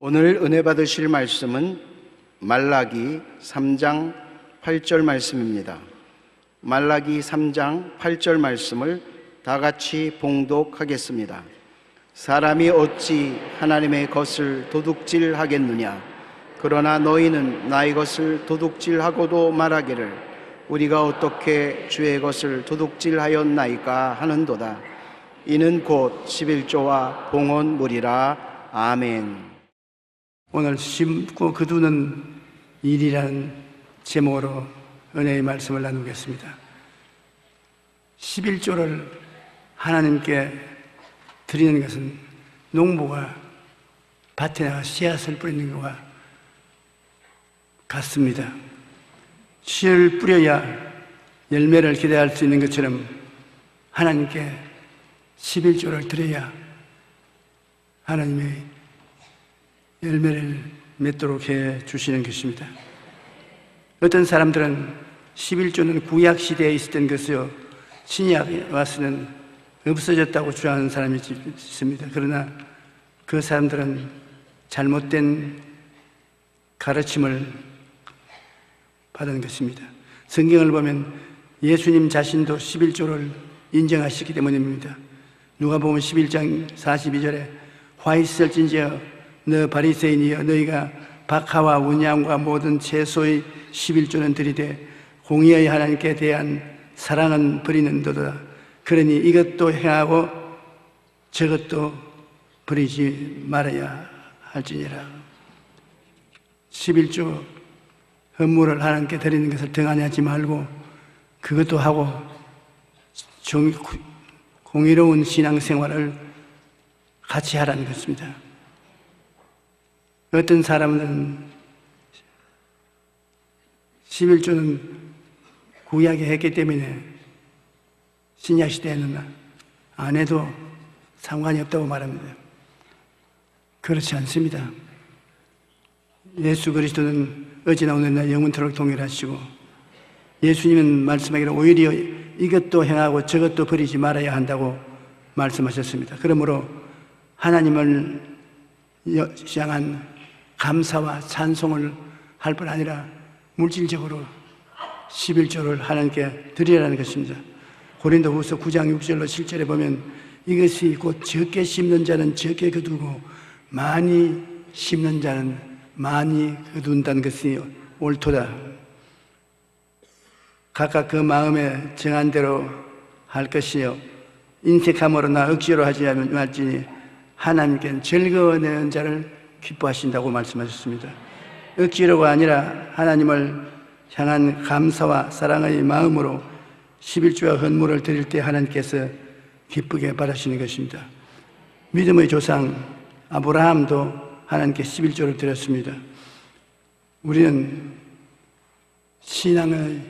오늘 은혜 받으실 말씀은 말라기 3장 8절 말씀입니다. 말라기 3장 8절 말씀을 다 같이 봉독하겠습니다. 사람이 어찌 하나님의 것을 도둑질하겠느냐? 그러나 너희는 나의 것을 도둑질하고도 말하기를 우리가 어떻게 주의 것을 도둑질하였나이까 하는도다. 이는 곧 11조와 봉헌물이라. 아멘. 오늘 심고 거두는 일이라는 제목으로 은혜의 말씀을 나누겠습니다. 11조를 하나님께 드리는 것은 농부가 밭에 나가 씨앗을 뿌리는 것과 같습니다. 씨를 뿌려야 열매를 기대할 수 있는 것처럼 하나님께 11조를 드려야 하나님의 열매를 맺도록 해 주시는 것입니다. 어떤 사람들은 11조는 구약 시대에 있었던 것이요 신약에 와서는 없어졌다고 주장하는 사람이 있습니다. 그러나 그 사람들은 잘못된 가르침을 받은 것입니다. 성경을 보면 예수님 자신도 11조를 인정하시기 때문입니다. 누가복음 11장 42절에 화 있을진지여 너 바리새인이여 너희가 박하와 온양과 모든 채소의 11조는 드리되 공의의 하나님께 대한 사랑은 버리는도다. 그러니 이것도 행하고 저것도 버리지 말아야 할지니라. 11조 헌물을 하나님께 드리는 것을 등한히 말고 그것도 하고 공의로운 신앙생활을 같이 하라는 것입니다. 어떤 사람들은 11조는 구약에 했기 때문에 신약시대에는 안 해도 상관이 없다고 말합니다. 그렇지 않습니다. 예수 그리스도는 어제나 오늘나 영원토록 동일하시고 예수님은 말씀하기를 오히려 이것도 행하고 저것도 버리지 말아야 한다고 말씀하셨습니다. 그러므로 하나님을 향한 감사와 찬송을 할 뿐 아니라 물질적으로 11조를 하나님께 드리라는 것입니다. 고린도후서 9장 6절로 7절에 보면 이것이 곧 적게 심는 자는 적게 거두고 많이 심는 자는 많이 거둔다는 것이 옳도다. 각각 그 마음에 정한 대로 할 것이요 인색함으로나 억지로 하지 말지니 하나님께는 즐거워내는 자를 기뻐하신다고 말씀하셨습니다. 억지로가 아니라 하나님을 향한 감사와 사랑의 마음으로 11조와 헌물을 드릴 때 하나님께서 기쁘게 받으시는 것입니다. 믿음의 조상 아브라함도 하나님께 11조를 드렸습니다. 우리는 신앙의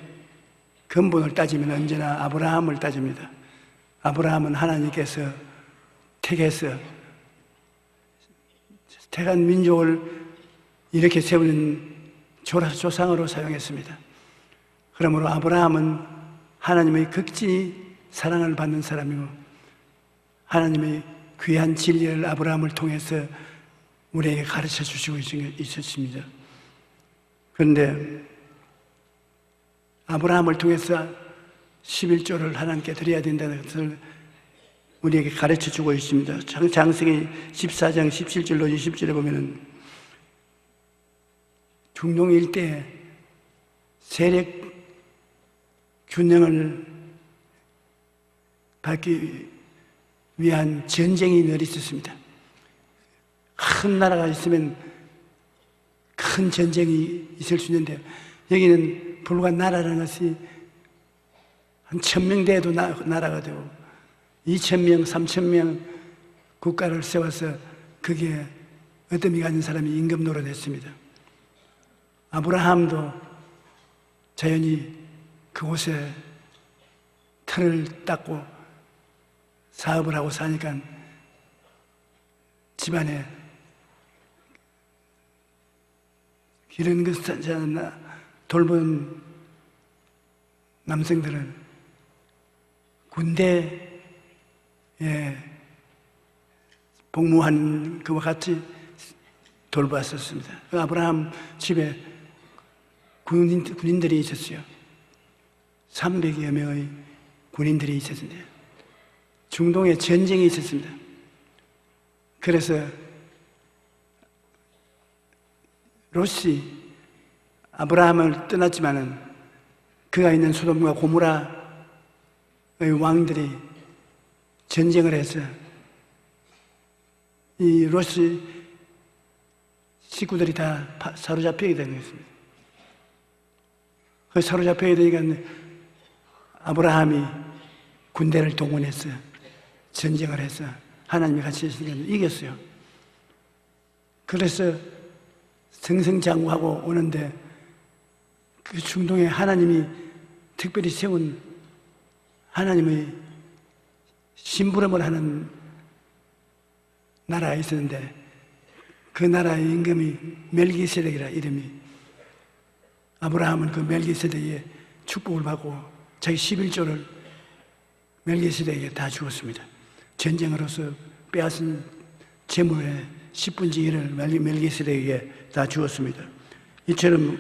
근본을 따지면 언제나 아브라함을 따집니다. 아브라함은 하나님께서 택해서 택한 민족을 이렇게 세우는 조상으로 사용했습니다. 그러므로 아브라함은 하나님의 극진히 사랑을 받는 사람이고 하나님의 귀한 진리를 아브라함을 통해서 우리에게 가르쳐 주시고 있었습니다. 그런데 아브라함을 통해서 11조를 하나님께 드려야 된다는 것을 우리에게 가르쳐 주고 있습니다. 창세기 14장 17절로 20절에 보면은 중동 일대에 세력 균형을 받기 위한 전쟁이 늘 있었습니다. 큰 나라가 있으면 큰 전쟁이 있을 수 있는데 여기는 불과 나라라는 것이 한 1000명 돼도 나라가 되고 2000명, 3000명 국가를 세워서 그게 어떤 가진 사람이 임금 노릇했습니다. 아브라함도 자연히 그곳에 틀을 닦고 사업을 하고 사니까 집안에 기른 것을 돌보는 남성들은 군대에 복무한 그와 같이 돌보았었습니다. 그 아브라함 집에 군인들이 있었어요. 300여 명의 군인들이 있었는데 중동에 전쟁이 있었습니다. 그래서 롯이 아브라함을 떠났지만은 그가 있는 소돔과 고모라의 왕들이 전쟁을 해서 이 롯의 식구들이 다 사로잡히게 된 것입니다. 그 사로잡히게 되니까 아브라함이 군대를 동원해서 전쟁을 해서 하나님이 같이 있으니까 이겼어요. 그래서 승승장구하고 오는데 그 중동에 하나님이 특별히 세운 하나님의 심부름을 하는 나라가 있었는데 그 나라의 임금이 멜기세덱이라 이름이. 아브라함은 그 멜기세덱의 축복을 받고 자기 11조를 멜기세덱에게 다 주었습니다. 전쟁으로서 빼앗은 재물의 10분의 1을 멜기세덱에게 다 주었습니다. 이처럼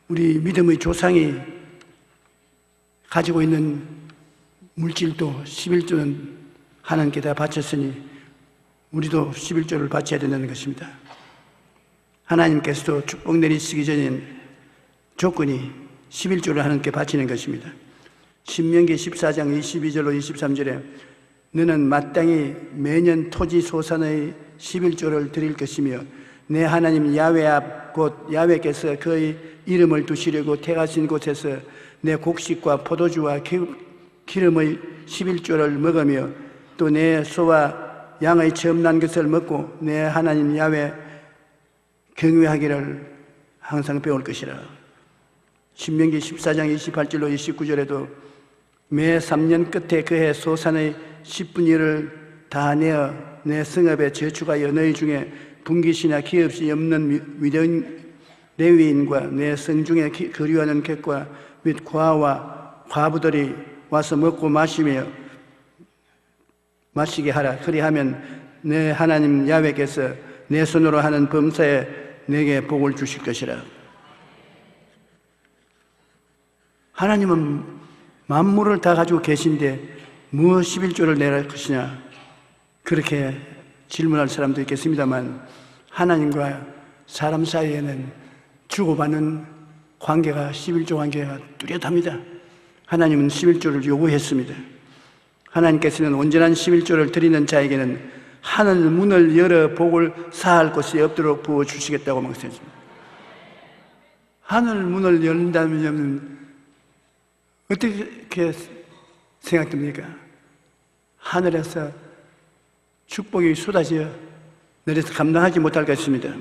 우리 믿음의 조상이 가지고 있는 물질도 11조는 하나님께 다 바쳤으니 우리도 11조를 바쳐야 된다는 것입니다. 하나님께서도 축복 내리시기 전엔 조건이 11조를 하나님께 바치는 것입니다. 신명기 14장 22절로 23절에 너는 마땅히 매년 토지 소산의 11조를 드릴 것이며 내 하나님 야훼 앞 곧 야훼께서 그의 이름을 두시려고 택하신 곳에서 내 곡식과 포도주와 기름의 11조를 먹으며 또 내 소와 양의 처음 난 것을 먹고 내 하나님 야훼 경외하기를 항상 배울 것이라. 신명기 14장 28절로 29절에도 매 3년 끝에 그해 소산의 10분의 1을 다 내어 내 성읍에 저축하여 너희 중에 분깃이나 기업이 없는 위대인 레위인과 내 성중에 거류하는 객과 및 과와 과부들이 와서 먹고 마시게 하라. 그리하면 내 하나님 야훼께서 내 손으로 하는 범사에 내게 복을 주실 것이라. 하나님은 만물을 다 가지고 계신데 무엇 11조를 내릴 것이냐, 그렇게 질문할 사람도 있겠습니다만 하나님과 사람 사이에는 주고받는 관계가 11조 관계가 뚜렷합니다. 하나님은 11조를 요구했습니다. 하나님께서는 온전한 11조를 드리는 자에게는 하늘 문을 열어 복을 사할 곳이 없도록 부어주시겠다고 말씀했습니다. 하늘 문을 열린다면 어떻게 생각됩니까? 하늘에서 축복이 쏟아져 내려서 감당하지 못할 것입니다.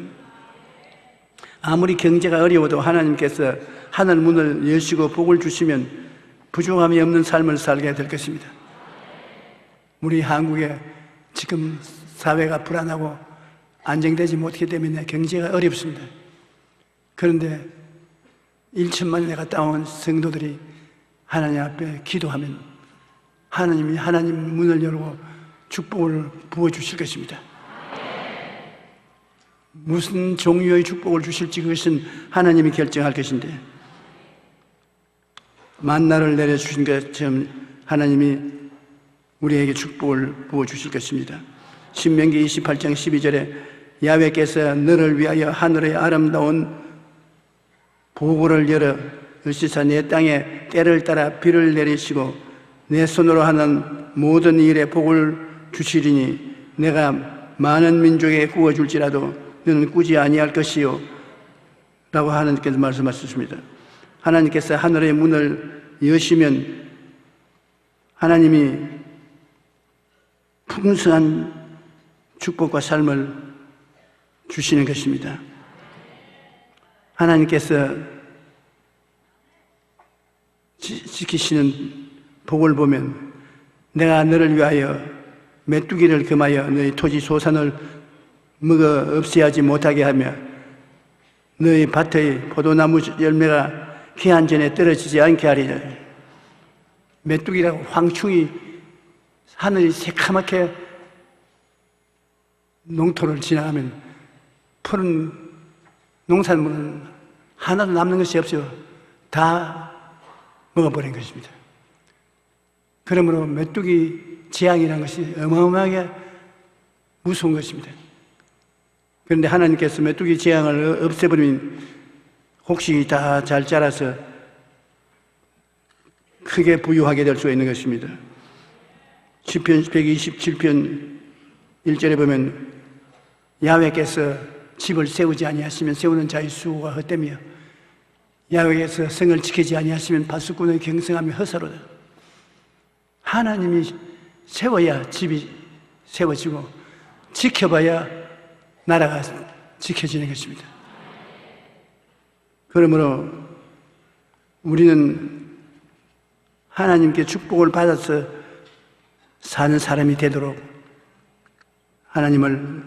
아무리 경제가 어려워도 하나님께서 하늘 문을 여시고 복을 주시면 부족함이 없는 삶을 살게 될 것입니다. 우리 한국에 지금 사회가 불안하고 안정되지 못하기 때문에 경제가 어렵습니다. 그런데 1천만에 가까운 성도들이 하나님 앞에 기도하면 하나님이 하나님 문을 열고 축복을 부어주실 것입니다. 무슨 종류의 축복을 주실지 그것은 하나님이 결정할 것인데 만나를 내려주신 것처럼 하나님이 우리에게 축복을 부어주실 것입니다. 신명기 28장 12절에 야훼께서 너를 위하여 하늘의 아름다운 보고를 열어 으시사 내 땅에 때를 따라 비를 내리시고 내 손으로 하는 모든 일에 복을 주시리니 내가 많은 민족에 구워줄지라도 너는 꾸지 아니할 것이요 라고 하나님께서 말씀하셨습니다. 하나님께서 하늘의 문을 여시면 하나님이 풍성한 축복과 삶을 주시는 것입니다. 하나님께서 지키시는 복을 보면 내가 너를 위하여 메뚜기를 금하여 너희 토지 소산을 먹어 없애하지 못하게 하며 너희 밭의 포도나무 열매가 기한 전에 떨어지지 않게 하리라. 메뚜기라고 황충이 하늘이 새카맣게 농토를 지나가면 푸른 농산물은 하나도 남는 것이 없어 다 먹어버린 것입니다. 그러므로 메뚜기 재앙이라는 것이 어마어마하게 무서운 것입니다. 그런데 하나님께서 메뚜기 재앙을 없애버리면 혹시 다 잘 자라서 크게 부유하게 될 수 있는 것입니다. 시편 127편 1절에 보면 야훼께서 집을 세우지 아니하시면 세우는 자의 수고가 헛되며 야훼께서 성을 지키지 아니하시면 파수꾼의 경성함이 허사로다. 하나님이 세워야 집이 세워지고 지켜봐야 나라가 지켜지는 것입니다. 그러므로 우리는 하나님께 축복을 받아서 사는 사람이 되도록 하나님을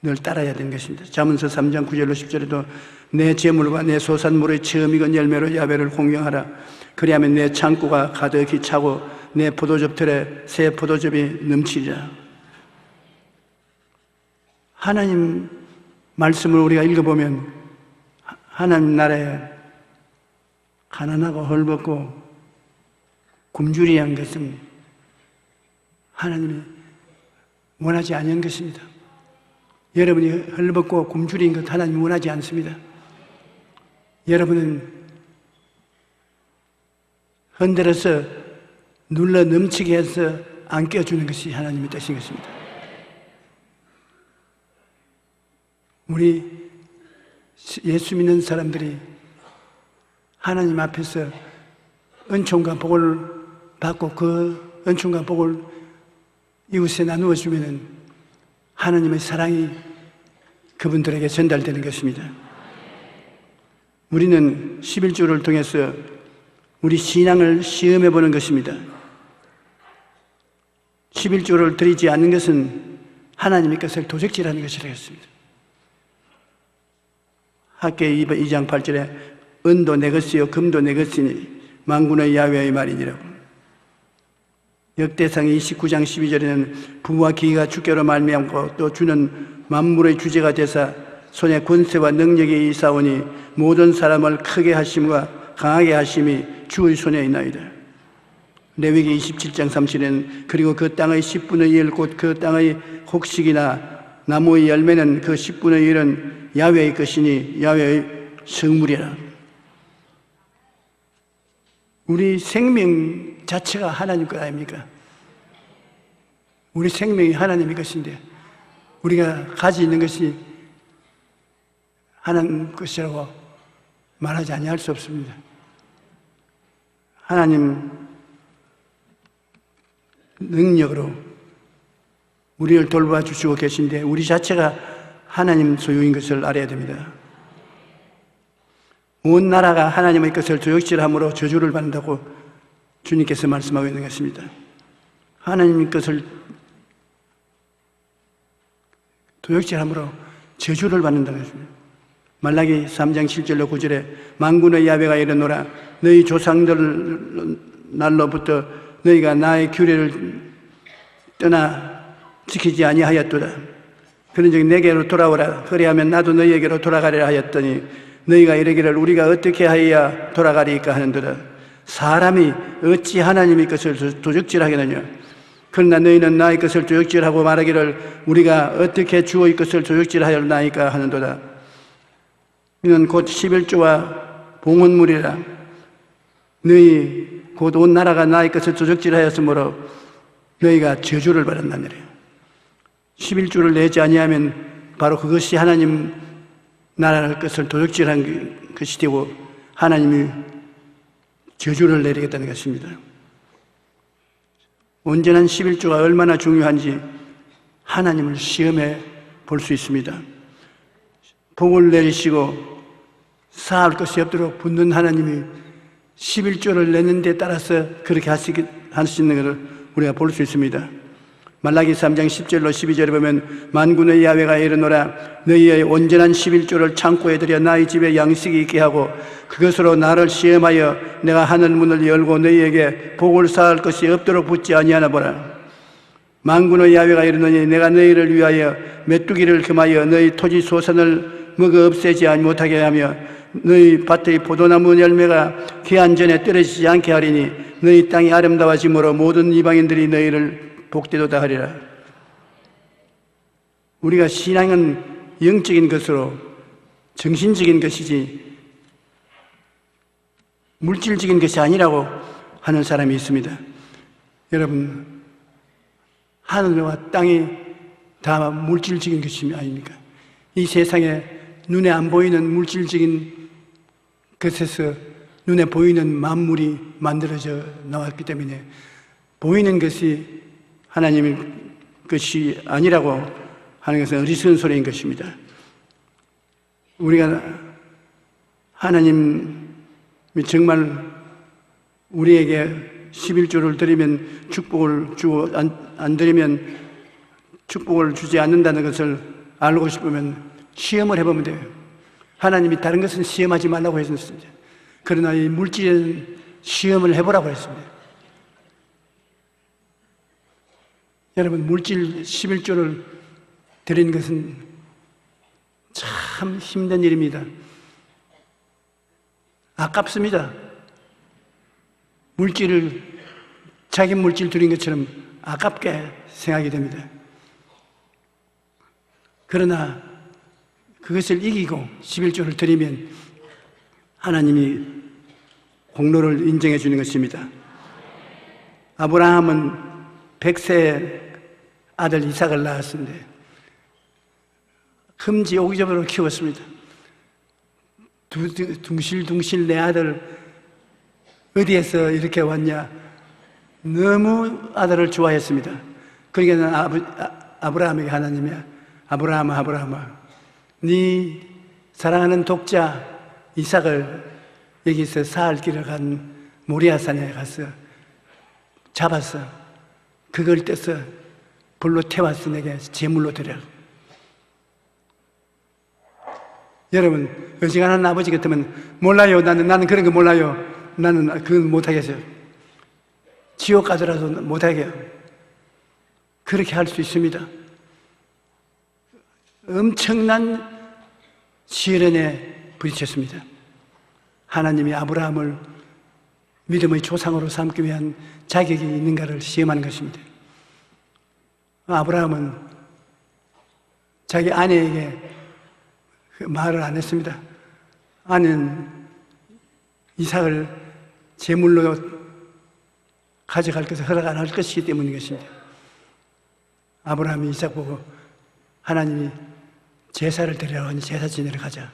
늘 따라야 되는 것입니다. 잠언서 3장 9절로 10절에도 내 재물과 내 소산물의 처음 익은 열매로 야훼를 공경하라. 그리하면 내 창고가 가득히 차고 내 포도즙틀에 새 포도즙이 넘치리라. 하나님 말씀을 우리가 읽어보면 하나님 나라에 가난하고 헐벗고 굶주리한 것은 하나님이 원하지 않은 것입니다. 여러분이 헐벗고 굶주린 것 하나님이 원하지 않습니다. 여러분은 흔들어서 눌러 넘치게 해서 안 깨워주는 것이 하나님의 뜻인 것입니다. 우리 예수 믿는 사람들이 하나님 앞에서 은총과 복을 받고 그 은총과 복을 이웃에 나누어 주면은 하나님의 사랑이 그분들에게 전달되는 것입니다. 우리는 11조를 통해서 우리 신앙을 시험해 보는 것입니다. 11조를 드리지 않는 것은 하나님의 것을 도적질하는 것이라고 했습니다. 학개 2장 8절에 은도 내 것이요 금도 내 것이니 만군의 야훼의 말이니라고. 역대상 29장 12절에는 부와 기가 주께로 말미암고 또 주는 만물의 주제가 되사 손에 권세와 능력이 있사오니 모든 사람을 크게 하심과 강하게 하심이 주의 손에 있나이다. 레위기 27장 37에는 그리고 그 땅의 10분의 1 곧 그 땅의 곡식이나 나무의 열매는 그 10분의 1은 야훼의 것이니 야훼의 성물이라. 우리 생명 자체가 하나님 것 아닙니까? 우리 생명이 하나님의 것인데 우리가 가지고 있는 것이 하나님 것이라고 말하지 아니할 수 없습니다. 하나님 능력으로 우리를 돌봐주시고 계신데 우리 자체가 하나님 소유인 것을 알아야 됩니다. 온 나라가 하나님의 것을 도적질함으로 저주를 받는다고 주님께서 말씀하고 있는 것입니다. 하나님의 것을 도적질함으로 저주를 받는다는 것입니다. 말라기 3장 7절로 9절에 만군의 야훼가 이르노라 너희 조상들 날로부터 너희가 나의 규례를 떠나 지키지 아니하였도다. 그런즉 내게로 돌아오라. 그리하면 나도 너희에게로 돌아가리라 하였더니 너희가 이르기를 우리가 어떻게 하여야 돌아가리까 하는도다. 사람이 어찌 하나님의 것을 도적질하겠느냐. 그러나 너희는 나의 것을 도적질하고 말하기를 우리가 어떻게 주의 것을 도적질하였나이까 하는도다. 이는 곧 11조와 봉헌물이라. 너희 곧 온 나라가 나의 것을 도적질하였으므로 너희가 저주를 받았나니라. 11조를 내지 아니하면 바로 그것이 하나님 나라의 것을 도적질한 것이 되고 하나님이 저주를 내리겠다는 것입니다. 온전한 11조가 얼마나 중요한지 하나님을 시험해 볼 수 있습니다. 복을 내리시고 사할 것이 없도록 붙는 하나님이 11조를 내는 데 따라서 그렇게 하시는 것을 우리가 볼 수 있습니다. 말라기 3장 10절로 12절에 보면 만군의 야훼가 이르노라 너희의 온전한 11조를 창고에 들여 나의 집에 양식이 있게 하고 그것으로 나를 시험하여 내가 하늘 문을 열고 너희에게 복을 쌓을 것이 없도록 붙지 아니하나 보라. 만군의 야훼가 이르노니 내가 너희를 위하여 메뚜기를 금하여 너희 토지 소산을 먹어 없애지 못하게 하며 너희 밭의 포도나무 열매가 기한 전에 떨어지지 않게 하리니 너희 땅이 아름다워짐으로 모든 이방인들이 너희를 복되도다 하리라. 우리가 신앙은 영적인 것으로 정신적인 것이지 물질적인 것이 아니라고 하는 사람이 있습니다. 여러분, 하늘과 땅이 다 물질적인 것이 아닙니까? 이 세상에 눈에 안 보이는 물질적인 것에서 눈에 보이는 만물이 만들어져 나왔기 때문에 보이는 것이 하나님의 것이 아니라고 하는 것은 어리석은 소리인 것입니다. 우리가 하나님이 정말 우리에게 11조를 드리면 축복을 주고 안 드리면 축복을 주지 않는다는 것을 알고 싶으면 시험을 해보면 돼요. 하나님이 다른 것은 시험하지 말라고 했습니다. 그러나 이 물질은 시험을 해보라고 했습니다. 여러분, 물질 11조를 드리는 것은 참 힘든 일입니다. 아깝습니다. 물질을 자기 물질 드린 것처럼 아깝게 생각이 됩니다. 그러나 그것을 이기고 11조를 드리면 하나님이 공로를 인정해 주는 것입니다. 아브라함은 100세 아들 이삭을 낳았는데 흠지 오기적으로 키웠습니다. 둥실둥실 내 아들 어디에서 이렇게 왔냐? 너무 아들을 좋아했습니다. 그러니까 아브라함에게 하나님이 아브라함아 네 사랑하는 독자 이삭을 여기서 사흘 길을 간 모리아산에 가서 잡아서 그걸 떼서 불로 태워서 내게 제물로 드려. 여러분, 어지간한 아버지 같으면 몰라요. 나는 그런 거 몰라요. 나는 그건 못하겠어요. 지옥 가더라도 못하게요. 그렇게 할 수 있습니다. 엄청난 시련에 부딪혔습니다. 하나님이 아브라함을 믿음의 조상으로 삼기 위한 자격이 있는가를 시험하는 것입니다. 아브라함은 자기 아내에게 말을 안 했습니다. 아내는 이삭을 제물로 가져갈 것을 허락 안 할 것이기 때문인 것입니다. 아브라함이 이삭 보고 하나님이 제사를 드리라고 하니 제사 지내러 가자.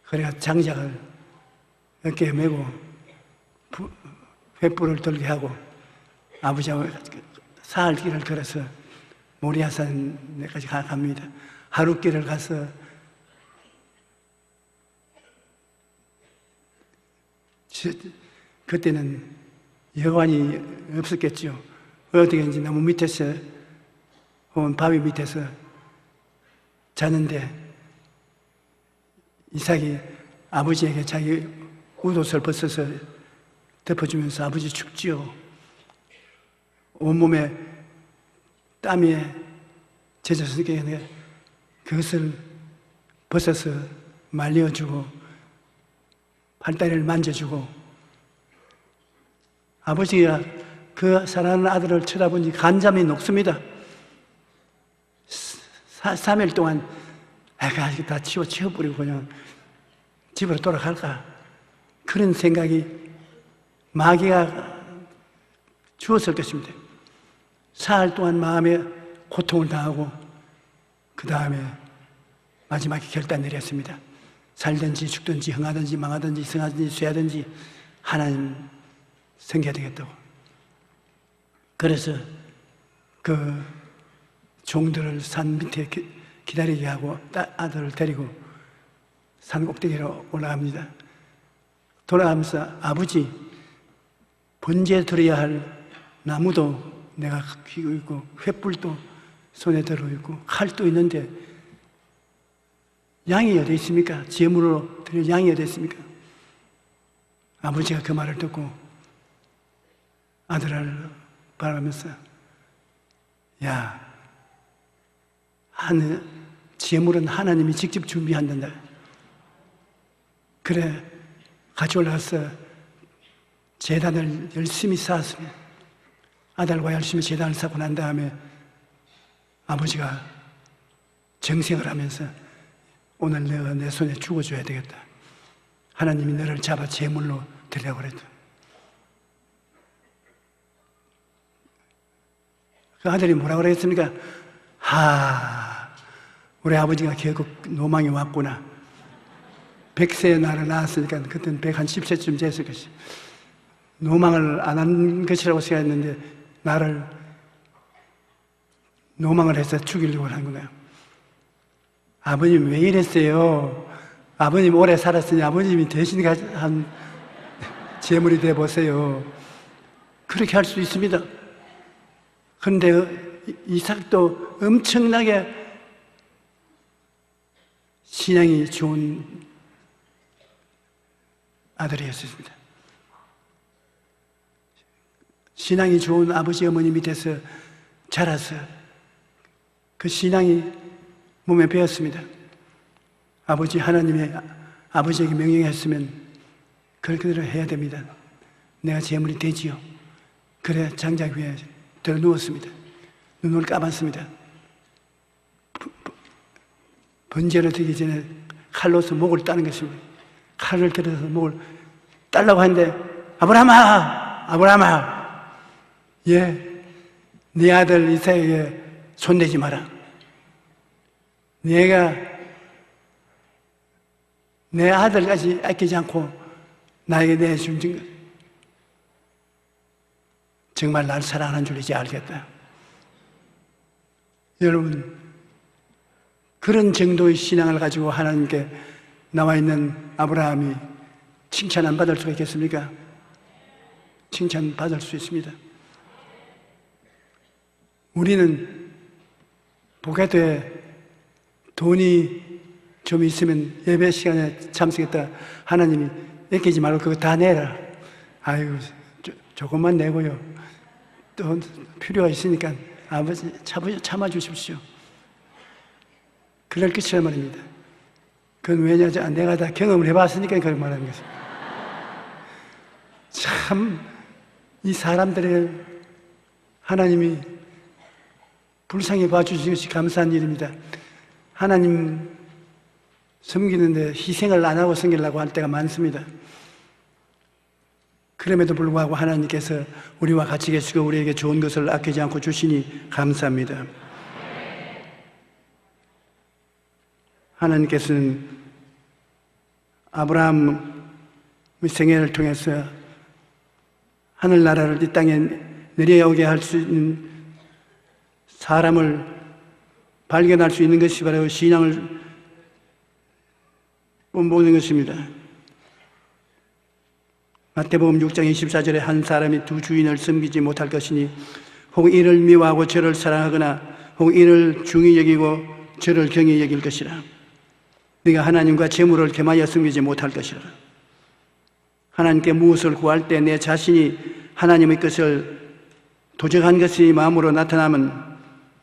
그래가 장작을 어깨에 메고 횃불을 들게 하고 아버지하고 사흘 길을 걸어서 모리아산에까지 갑니다. 하루 길을 가서 그때는 여관이 없었겠죠. 어디든지 나무 밑에서 혹은 바위 밑에서 자는데 이삭이 아버지에게 자기 웃옷을 벗어서 덮어주면서 아버지 춥지요. 온몸에 땀이 젖었으니까 그것을 벗어서 말려주고 팔다리를 만져주고 아버지가 그 사랑하는 아들을 쳐다보니 간잠이 녹습니다. 3일 동안 다 치워버리고 그냥 집으로 돌아갈까 그런 생각이 마귀가 주었을 것입니다. 사흘 동안 마음에 고통을 당하고 그 다음에 마지막에 결단 내렸습니다. 살든지 죽든지 흥하든지 망하든지 성하든지 쇠하든지 하나님 섬겨야 되겠다고. 그래서 그 종들을 산 밑에 기다리게 하고 아들을 데리고 산 꼭대기로 올라갑니다. 돌아가면서 아버지 번제에 드려야 할 나무도 내가 쥐고 있고 횃불도 손에 들고 있고 칼도 있는데 양이 어디 있습니까? 제물로 드릴 양이 어디 있습니까? 아버지가 그 말을 듣고 아들을 바라보면서 야, 재물은 하나님이 직접 준비한단다. 그래, 같이 올라가서 제단을 열심히 쌓았습니다. 아들과 열심히 제단을 쌓고 난 다음에 아버지가 정색을 하면서 오늘 내가 내 손에 죽어줘야 되겠다. 하나님이 너를 잡아 제물로 드리라고 그랬다. 그 아들이 뭐라고 그랬습니까? 우리 아버지가 결국 노망이 왔구나. 100세에 나를 낳았으니까 그때는 110세쯤 됐을 것이. 노망을 안 한 것이라고 생각했는데 나를 노망을 해서 죽이려고 하는 거예요. 아버님 왜 이랬어요? 아버님 오래 살았으니 아버님이 대신 한 재물이 돼 보세요. 그렇게 할 수 있습니다. 그런데 이삭도 엄청나게 신앙이 좋은 아들이었습니다. 신앙이 좋은 아버지 어머니 밑에서 자라서 그 신앙이 몸에 배었습니다. 아버지 하나님의 아버지에게 명령했으면 그대로 해야 됩니다. 내가 재물이 되지요. 그래 장작 위에 들어 누웠습니다. 눈을 감았습니다. 번제로 되기 전에 칼로서 목을 따는 것입니다. 칼을 들어서 목을 따려고 하는데 아브라함아 네 아들 이삭에게 손대지 마라. 내가 내 아들까지 아끼지 않고 나에게 내준 증거 정말 날 사랑하는 줄 이제 알겠다. 여러분 그런 정도의 신앙을 가지고 하나님께 나와 있는 아브라함이 칭찬 안 받을 수가 있겠습니까? 칭찬 받을 수 있습니다. 우리는 보게돼 돈이 좀 있으면 예배 시간에 참석했다. 하나님이 아끼지 말고 그거 다 내라. 아이고 조금만 내고요. 또 필요가 있으니까 아버지 참아주십시오. 그럴 것이란 말입니다. 그건 왜냐? 내가 다 경험을 해봤으니까 그런 말하는 것입니다. 참, 이 사람들의 하나님이 불쌍히 봐주신 것이 감사한 일입니다. 하나님 섬기는데 희생을 안 하고 섬기려고 할 때가 많습니다. 그럼에도 불구하고 하나님께서 우리와 같이 계시고 우리에게 좋은 것을 아끼지 않고 주시니 감사합니다. 하나님께서는 아브라함의 생애를 통해서 하늘나라를 이 땅에 내려오게 할 수 있는 사람을 발견할 수 있는 것이 바로 신앙을 본보는 것입니다. 마태복음 6장 24절에 한 사람이 두 주인을 섬기지 못할 것이니 혹 이를 미워하고 저를 사랑하거나 혹 이를 중히 여기고 저를 경히 여길 것이라. 네가 하나님과 재물을 겸하여 섬기지 못할 것이라. 하나님께 무엇을 구할 때 내 자신이 하나님의 것을 도적한 것이 마음으로 나타나면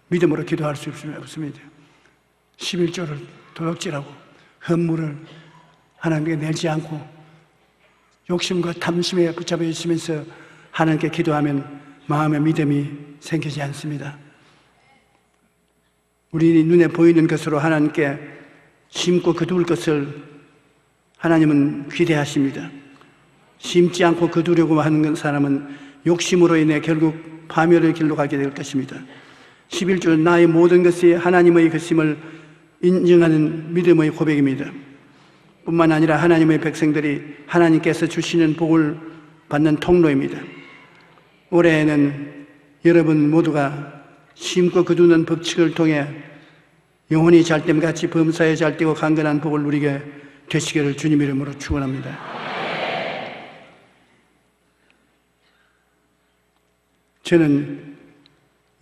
믿음으로 기도할 수 없습니다. 11조를 도둑질하고 헌물을 하나님께 내지 않고 욕심과 탐심에 붙잡혀 있으면서 하나님께 기도하면 마음의 믿음이 생기지 않습니다. 우리 눈에 보이는 것으로 하나님께 심고 거둘 것을 하나님은 기대하십니다. 심지 않고 거두려고 하는 사람은 욕심으로 인해 결국 파멸의 길로 가게 될 것입니다. 11조 나의 모든 것이 하나님의 것임을 인정하는 믿음의 고백입니다. 뿐만 아니라 하나님의 백성들이 하나님께서 주시는 복을 받는 통로입니다. 올해에는 여러분 모두가 심고 거두는 법칙을 통해 영혼이 잘됨같이 범사에 잘되고 강건한 복을 누리게 되시기를 주님 이름으로 축원합니다. 저는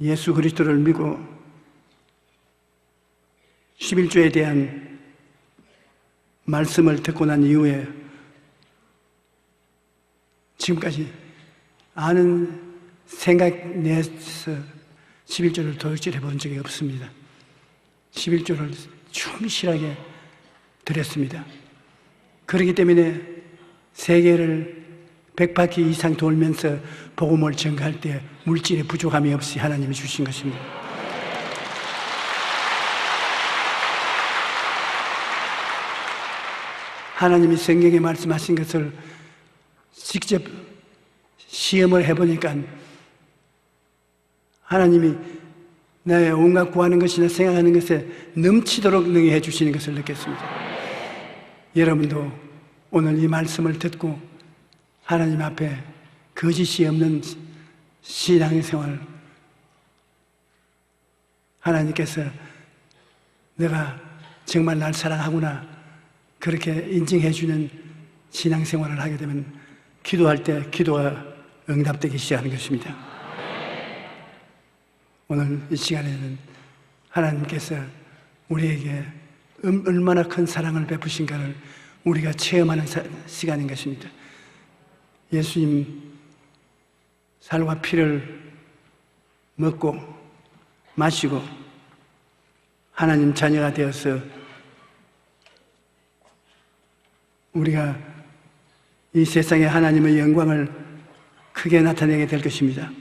예수 그리스도를 믿고 11조에 대한 말씀을 듣고 난 이후에 지금까지 아는 생각 내에서 11조를 도둑질해 본 적이 없습니다. 11조를 충실하게 드렸습니다. 그렇기 때문에 세계를 100바퀴 이상 돌면서 복음을 전가할 때 물질의 부족함이 없이 하나님이 주신 것입니다. 하나님이 성경에 말씀하신 것을 직접 시험을 해보니까 하나님이 나의 온갖 구하는 것이나 생각하는 것에 넘치도록 능히 해주시는 것을 느꼈습니다. 여러분도 오늘 이 말씀을 듣고 하나님 앞에 거짓이 없는 신앙생활, 하나님께서 내가 정말 날 사랑하구나 그렇게 인정해 주는 신앙생활을 하게 되면 기도할 때 기도가 응답되기 시작하는 것입니다. 오늘 이 시간에는 하나님께서 우리에게 얼마나 큰 사랑을 베푸신가를 우리가 체험하는 시간인 것입니다. 예수님 살과 피를 먹고 마시고 하나님 자녀가 되어서 우리가 이 세상에 하나님의 영광을 크게 나타내게 될 것입니다.